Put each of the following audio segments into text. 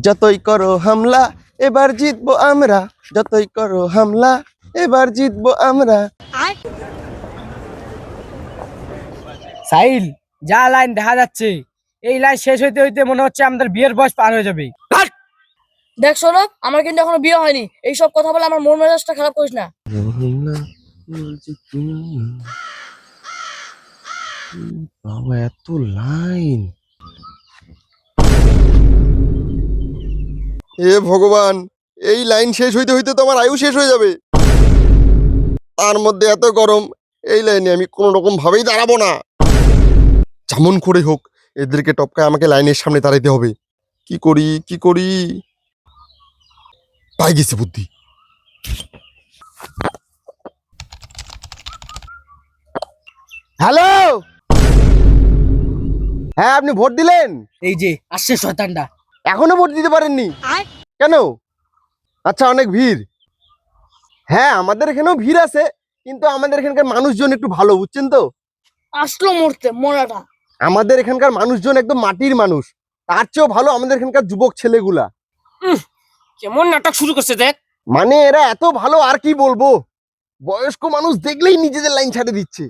যতই করো হামলা এবার জিতবো আমরা, যতই করো হামলা এবার জিতবো আমরা। সাহিল, যা লাইন দেখা যাচ্ছে এই লাইন শেষ হইতে হইতে মনে হচ্ছে আমাদের বিয়ের বয়স পার হয়ে যাবে। দেখ সৌরভ, আমার কিন্তু এখনো বিয়ে হয়নি, এইসব কথা বলে আমার মন মেজাজটা খারাপ করিস না। বাবা এত লাইন, হে ভগবান, এই লাইন শেষ হইতে হইতে তো আমার আয়ু শেষ হয়ে যাবে। তার মধ্যে এত গরম, এই লাইনে আমি কোনো রকম ভাবেই দাঁড়াবো না। যেমন করে হোক এদেরকে টপকায় আমাকে লাইনের সামনে দাঁড়াইতে হবে। কি করি কি করি, পাই গেছি বুদ্ধি। হ্যালো, হ্যাঁ আপনি ভোট দিলেন? এই যে আসছে শয়তানটা। এখনো ভোট দিতে পারেননি কেন? আচ্ছা, অনেক ভিড়। হ্যাঁ আমাদের এখানেও ভিড় আছে, কিন্তু আমাদের এখানকার মানুষজন একটু ভালো, বুঝছেন তো। আসলো মরতে মরাটা। আমাদের এখানকার মানুষজন একদম মাটির মানুষ, তার চেয়েও ভালো আমাদের এখানকার যুবক ছেলেগুলা। কেমন নাটক শুরু করছে দেখ। মানে এরা এত ভালো আর কি বলবো, বয়স্ক মানুষ দেখলেই নিজেদের লাইন ছাড়ে দিচ্ছে,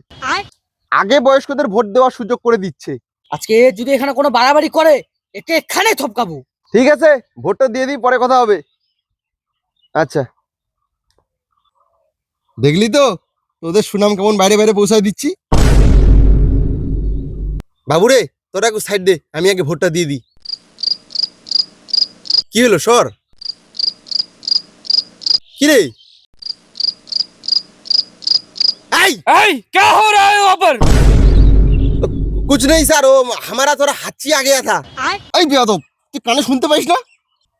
আগে বয়স্কদের ভোট দেওয়ার সুযোগ করে দিচ্ছে। আজকে যদি এখানে কোনো বাড়াবাড়ি করে একে এখানে থপকাবো। ঠিক আছে, ভোটটা দিয়ে দিই, পরে কথা হবে। আচ্ছা, দেখলি তো তোদের সুনাম কেমন বাইরে বাইরে পৌঁছায় দিচ্ছি। বাবুরে, তোরা একটু সাইড দে, আমি আগে ভোটটা দিয়ে দিই। কি হলো সর? কি রে? এই क्या हो रहा है वहां पर? कुछ नहीं सर, वो हमारा थोड़ा हाथी आ गया था। এই বেয়াদব, তুই কানে শুনতে পাইস না?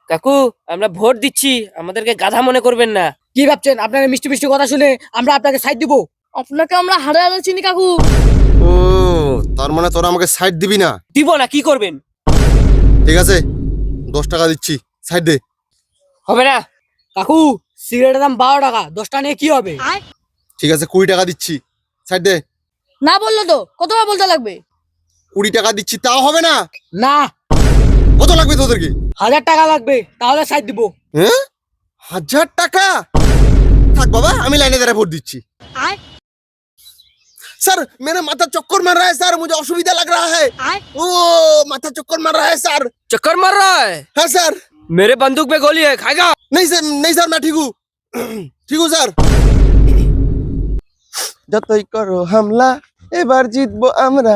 কাকু, আমরা ভোট দিচ্ছি, আমাদেরকে গাধা মনে করবেন না। কি ভাবছেন আপনার মিষ্টি মিষ্টি কথা শুনে আমরা আপনাকে সাইড দিব? আপনাকে আমরা হারে হারে চিনি কাকু। ও, তার মানে তোরা আমাকে সাইড দিবি না? দিব না, কি করবেন? ঠিক আছে, 10 টাকা দিচ্ছি, সাইড দে। হবে না। কাকু, সিগারেটের দাম 12 টাকা, 10টা নিয়ে কি হবে? ঠিক আছে, 20 টাকা দিচ্ছি, সাইড দে। না বললো তো কতবার বলতে লাগবে? 20 টাকা দিচ্ছি, তাও হবে না? না, কত লাগবে তোদেরকে? 1000 টাকা লাগবে, তাহলে সাইড দিব। হ্যাঁ, 1000 টাকা? থাক বাবা, আমি লাইনে দাঁড়িয়ে ভোট দিচ্ছি। सर मेरे माथा चक्कर मार रहा है सर, मुझे असुविधा लग रहा है। ओ, माथा चक्कर मार रहा है सर। चक्कर मार रहा है? हाँ सर। मेरे बंदूक में गोली है, खाएगा? नहीं सर, नहीं सर, मैं ठीक हूँ, ठीक हूँ सर। যতই করো হামলা এবার জিতবো আমরা।